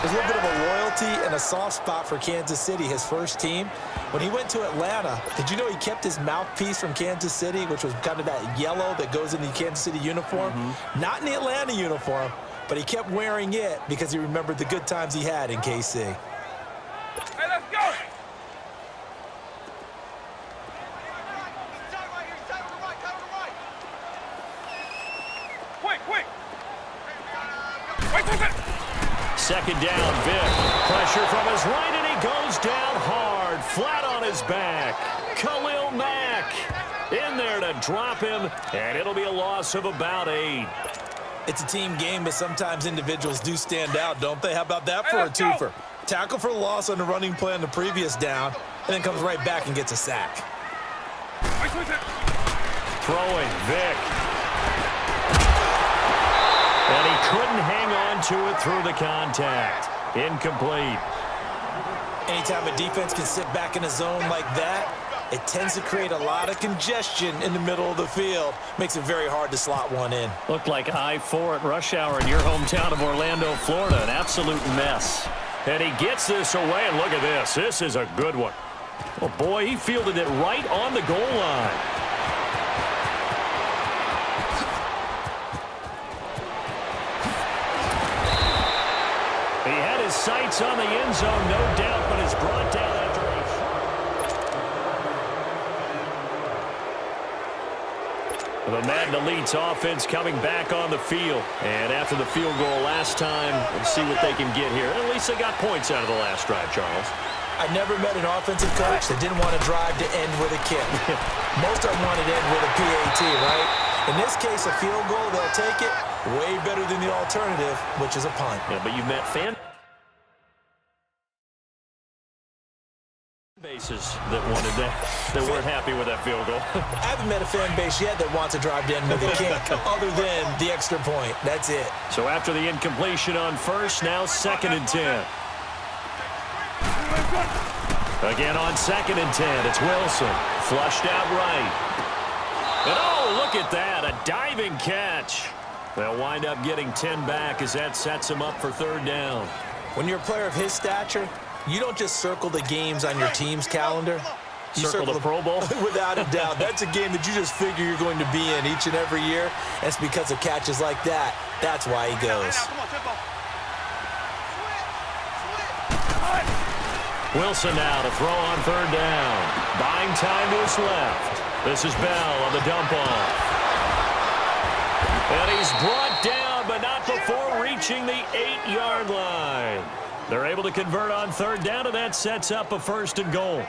There's a little bit of a loyalty and a soft spot for Kansas City, his first team. When he went to Atlanta, did you know he kept his mouthpiece from Kansas City, which was kind of that yellow that goes in the Kansas City uniform? Not in the Atlanta uniform, but he kept wearing it because he remembered the good times he had in KC. Hey, let's go! Quick! Second down, Vic. Pressure from his right, and he goes down hard, flat on his back. Khalil Mack in there to drop him, and it'll be a loss of about 8. It's a team game, but sometimes individuals do stand out, don't they? How about that for a twofer? Tackle for loss on the running play on the previous down, and then comes right back and gets a sack. Throwing, Vic. And he couldn't hang on to it through the contact. Incomplete. Anytime a defense can sit back in a zone like that, it tends to create a lot of congestion in the middle of the field. Makes it very hard to slot one in. Looked like I-4 at rush hour in your hometown of Orlando, Florida. An absolute mess. And he gets this away, and look at this. This is a good one. Oh, boy, he fielded it right on the goal line. He had his sights on the end zone, no doubt, but is brought down after the Madden Elite's offense coming back on the field. And after the field goal last time, we'll see what they can get here. At least they got points out of the last drive, Charles. I never met an offensive coach that didn't want to drive to end with a kick. Most of them wanted to end with a PAT, right? In this case, a field goal, they'll take it. Way better than the alternative, which is a punt. Yeah, but you've met fan bases that wanted that, that weren't happy with that field goal. I haven't met a fan base yet that wants to drive to end with a kick other than the extra point. That's it. So after the incompletion on first, now 2nd and 10. Again on 2nd and 10, it's Wilson. Flushed out right. And oh, look at that, a diving catch. They'll wind up getting 10 back as that sets them up for 3rd down. When you're a player of his stature, you don't just circle the games on your team's calendar. You circle the Pro Bowl? Without a doubt. That's a game that you just figure you're going to be in each and every year. And it's because of catches like that. That's why he goes. Wilson now to throw on 3rd down. Buying time to his left. This is Bell on the dump off. And he's brought down, but not before reaching the 8-yard line. They're able to convert on 3rd down, and that sets up a 1st and goal.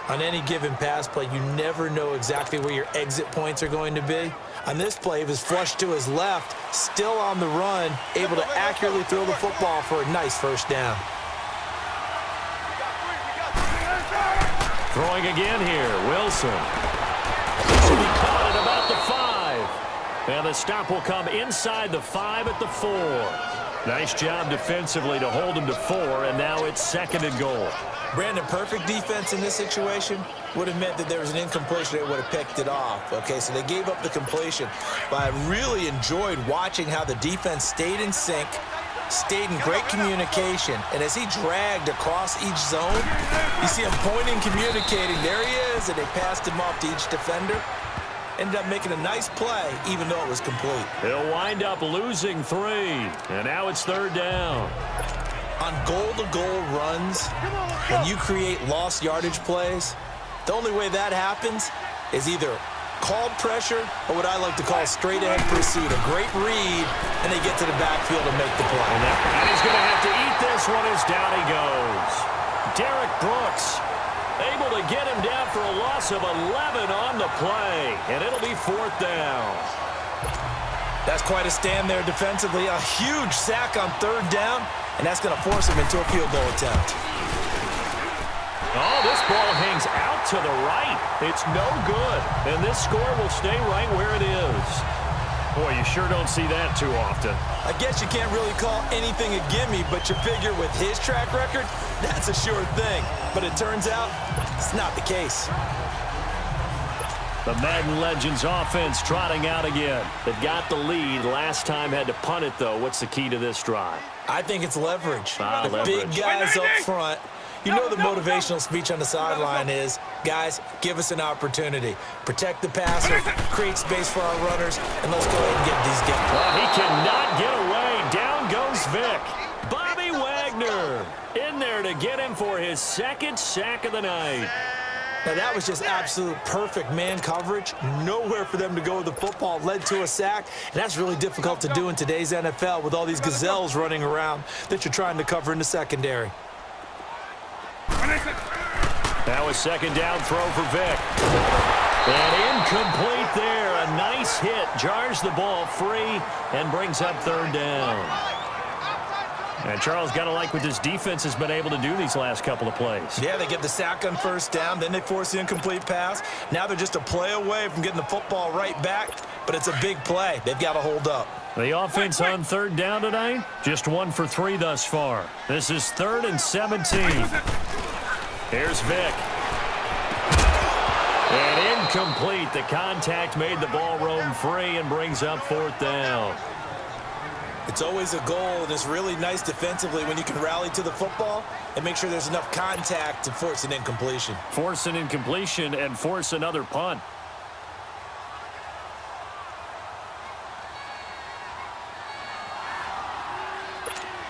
On any given pass play, you never know exactly where your exit points are going to be. On this play, he was flushed to his left, still on the run, able to accurately throw the football for a nice 1st down. Throwing again here, Wilson. So he caught it about the 5. And the stop will come inside the 5 at the 4. Nice job defensively to hold him to 4, and now it's 2nd and goal. Brandon, perfect defense in this situation would have meant that there was an incompletion that would have picked it off. Okay, so they gave up the completion. But I really enjoyed watching how the defense stayed in sync, stayed in great communication, and as he dragged across each zone, you see him pointing, communicating. There he is, and they passed him off to each defender. Ended up making a nice play, even though it was complete. They'll wind up losing 3, and now it's 3rd down. On goal-to-goal runs, when you create lost yardage plays, the only way that happens is either called pressure or what I like to call straight-ahead pursuit. A great read, and they get to the backfield and make the play. And he's going to have to eat this one as down he goes. Derek Brooks able to get him down for a loss of 11 on the play, and it'll be 4th down. That's quite a stand there defensively. A huge sack on 3rd down, and that's going to force him into a field goal attempt. Oh, this ball hangs out to the right. It's no good, and this score will stay right where it is. Boy, you sure don't see that too often. I guess you can't really call anything a gimme, but you figure with his track record, that's a sure thing. But it turns out it's not the case. The Madden Legends offense trotting out again. They've got the lead. Last time had to punt it, though. What's the key to this drive? I think it's leverage. The Leverage. big guys up front. You know the motivational speech on the sideline is, guys, give us an opportunity. Protect the passer, create space for our runners, and let's go ahead and get these guys. Well, he cannot get away. Down goes Vic. Bobby Wagner in there to get him for his second sack of the night. Now, that was just absolute perfect man coverage. Nowhere for them to go with the football. Led to a sack. And that's really difficult to do in today's NFL with all these gazelles running around that you're trying to cover in the secondary. Now a second down throw for Vic. And incomplete there. A nice hit. Jars the ball free and brings up third down. And Charles, got to like what this defense has been able to do these last couple of plays. Yeah, they get the sack on first down, then they force the incomplete pass. Now they're just a play away from getting the football right back, but it's a big play. They've got to hold up. The offense on third down tonight, just 1 for 3 thus far. This is 3rd and 17. Here's Vic. And incomplete. The contact made the ball roam free and brings up 4th down. It's always a goal, and it's really nice defensively when you can rally to the football and make sure there's enough contact to force an incompletion. Force an incompletion and force another punt.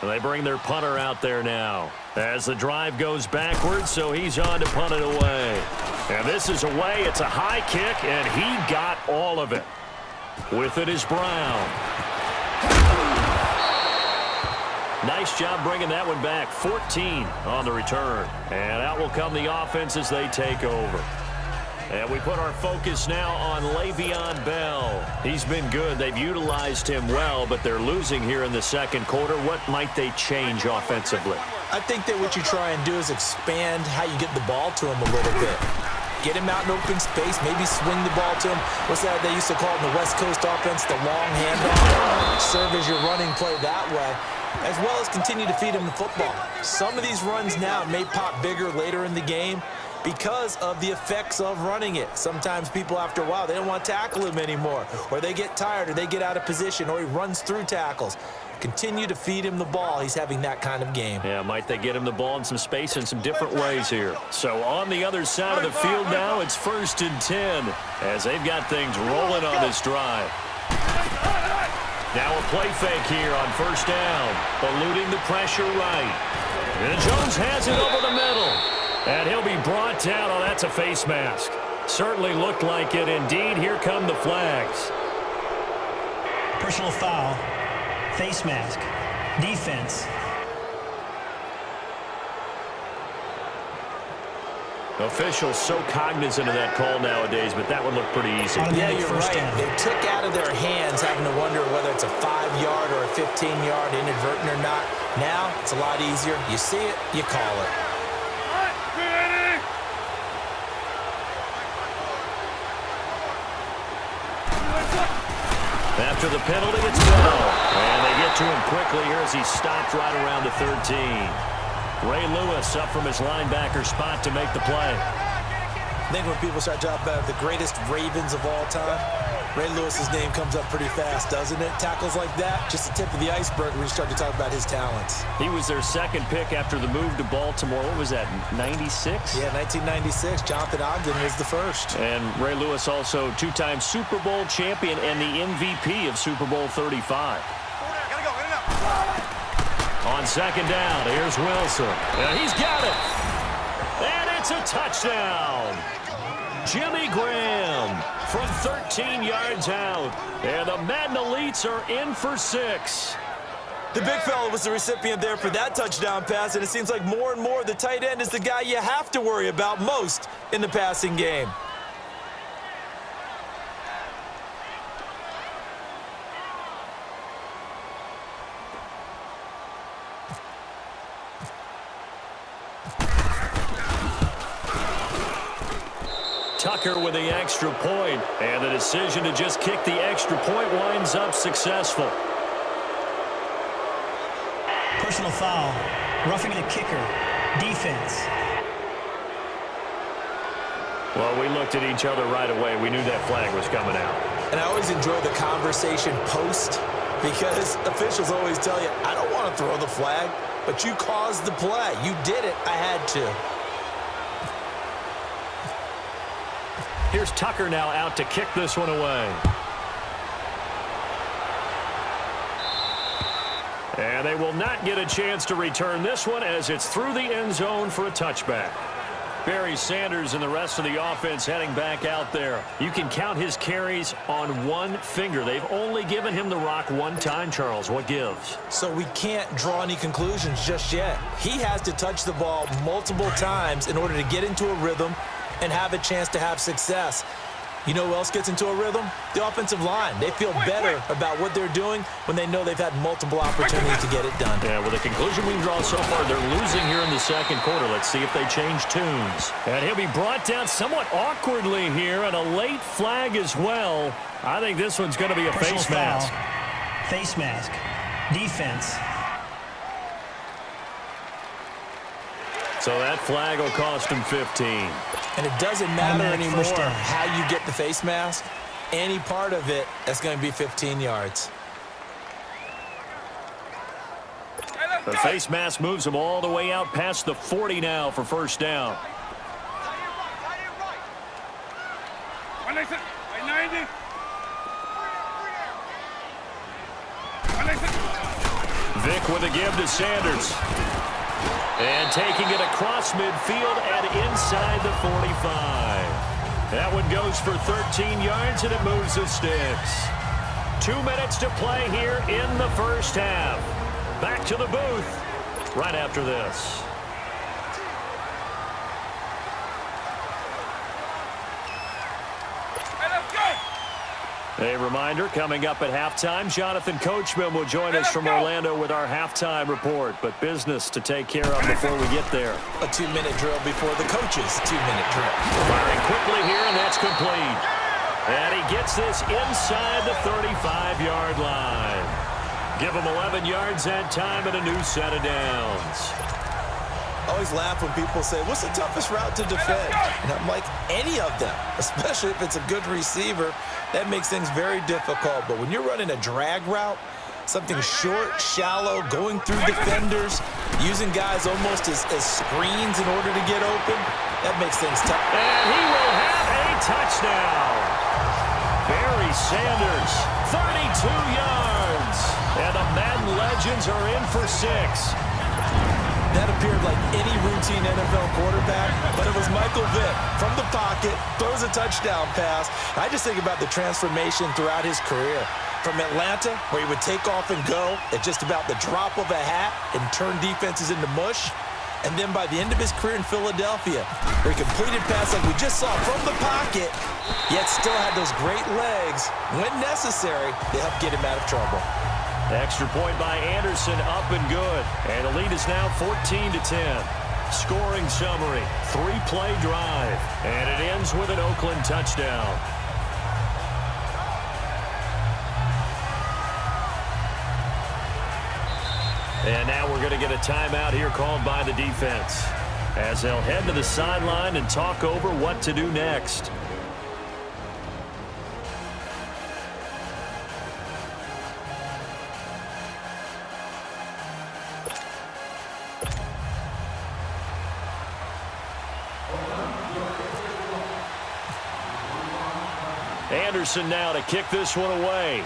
They bring their punter out there now as the drive goes backwards, so he's on to punt it away. And this is away. It's a high kick, and he got all of it. With it is Brown. Nice job bringing that one back. 14 on the return. And out will come the offense as they take over. And we put our focus now on Le'Veon Bell. He's been good. They've utilized him well, but they're losing here in the second quarter. What might they change offensively? I think that what you try and do is expand how you get the ball to him a little bit. Get him out in open space, maybe swing the ball to him. What's that they used to call in the West Coast offense, the long handoff? Serve as your running play that way, as well as continue to feed him the football. Some of these runs now may pop bigger later in the game because of the effects of running it. Sometimes people, after a while, they don't want to tackle him anymore, or they get tired, or they get out of position, or he runs through tackles. Continue to feed him the ball. He's having that kind of game. Yeah, might they get him the ball in some space in some different ways here. So on the other side of the field now, it's 1st and 10 as they've got things rolling on this drive. Now a play fake here on 1st down, eluding the pressure right. And Jones has it over the middle. And he'll be brought down. Oh, that's a face mask. Certainly looked like it. Indeed, here come the flags. Personal foul. Face mask. Defense. Officials so cognizant of that call nowadays, but that would look pretty easy. Yeah, you're right. They took out of their hands having to wonder whether it's a 5-yard or a 15-yard inadvertent or not. Now, it's a lot easier. You see it, you call it. After the penalty, it's Bell. And they get to him quickly here as he stopped right around the 13. Ray Lewis up from his linebacker spot to make the play. I think when people start talking about the greatest Ravens of all time, Ray Lewis's name comes up pretty fast, doesn't it? Tackles like that, just the tip of the iceberg when you start to talk about his talents. He was their second pick after the move to Baltimore. What was that, 96? Yeah, 1996. Jonathan Ogden was the first. And Ray Lewis also two-time Super Bowl champion and the MVP of Super Bowl 35. On second down, here's Wilson. And he's got it. And it's a touchdown. Jimmy Graham from 13 yards out. And the Madden Elites are in for 6. The big fella was the recipient there for that touchdown pass, and it seems like more and more the tight end is the guy you have to worry about most in the passing game. Tucker with the extra point, and the decision to just kick the extra point winds up successful. Personal foul. Roughing the kicker. Defense. Well, we looked at each other right away. We knew that flag was coming out. And I always enjoy the conversation post because officials always tell you, I don't want to throw the flag, but you caused the play. You did it. I had to. Here's Tucker now out to kick this one away. And they will not get a chance to return this one as it's through the end zone for a touchback. Barry Sanders and the rest of the offense heading back out there. You can count his carries on one finger. They've only given him the rock one time, Charles. What gives? So we can't draw any conclusions just yet. He has to touch the ball multiple times in order to get into a rhythm and have a chance to have success. You know who else gets into a rhythm? The offensive line. They feel better about what they're doing when they know they've had multiple opportunities to get it done. Yeah, with the conclusion we draw so far, they're losing here in the second quarter. Let's see if they change tunes. And he'll be brought down somewhat awkwardly here, and a late flag as well. I think this one's going to be a face mask. Face mask. Defense. So that flag will cost him 15. And it doesn't matter anymore first down. how you get the face mask. Any part of it, that's going to be 15 yards. The face mask moves him all the way out past the 40 now for first down. Vic with a give to Sanders. And taking it across midfield and inside the 45. That one goes for 13 yards, and it moves the sticks. 2 minutes to play here in the first half. Back to the booth right after this. A reminder, coming up at halftime, Jonathan Coachman will join us from Orlando with our halftime report. But business to take care of before we get there. A 2-minute drill before the coach's 2-minute drill. Firing quickly here, and that's complete. And he gets this inside the 35-yard line. Give him 11 yards that time and a new set of downs. I always laugh when people say, what's the toughest route to defend? And I'm like, any of them, especially if it's a good receiver. That makes things very difficult. But when you're running a drag route, something short, shallow, going through defenders, using guys almost as screens in order to get open, that makes things tough. And he will have a touchdown. Barry Sanders, 32 yards. And the Madden legends are in for 6. That appeared like any routine NFL quarterback, but it was Michael Vick from the pocket, throws a touchdown pass. I just think about the transformation throughout his career. From Atlanta, where he would take off and go at just about the drop of a hat and turn defenses into mush. And then by the end of his career in Philadelphia, where he completed passes like we just saw from the pocket, yet still had those great legs. When necessary, they helped get him out of trouble. Extra point by Anderson, up and good. And the lead is now 14-10. Scoring summary, 3-play drive. And it ends with an Oakland touchdown. And now we're going to get a timeout here called by the defense, as they'll head to the sideline and talk over what to do next. Anderson now to kick this one away.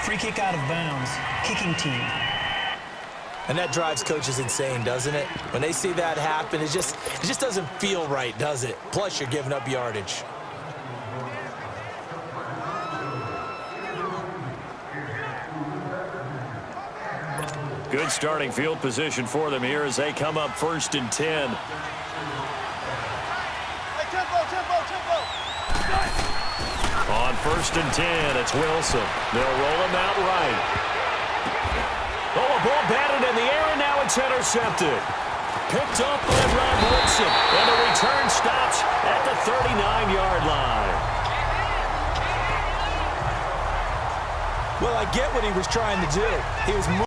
Free kick out of bounds. Kicking team. And that drives coaches insane, doesn't it? When they see that happen, it just doesn't feel right, does it? Plus, you're giving up yardage. Good starting field position for them here as they come up 1st and 10. On 1st and 10, it's Wilson. They'll roll him out right. Oh, a ball batted in the air, and now it's intercepted. Picked up by Rob Wilson, and the return stops at the 39-yard line. Well, I get what he was trying to do. He was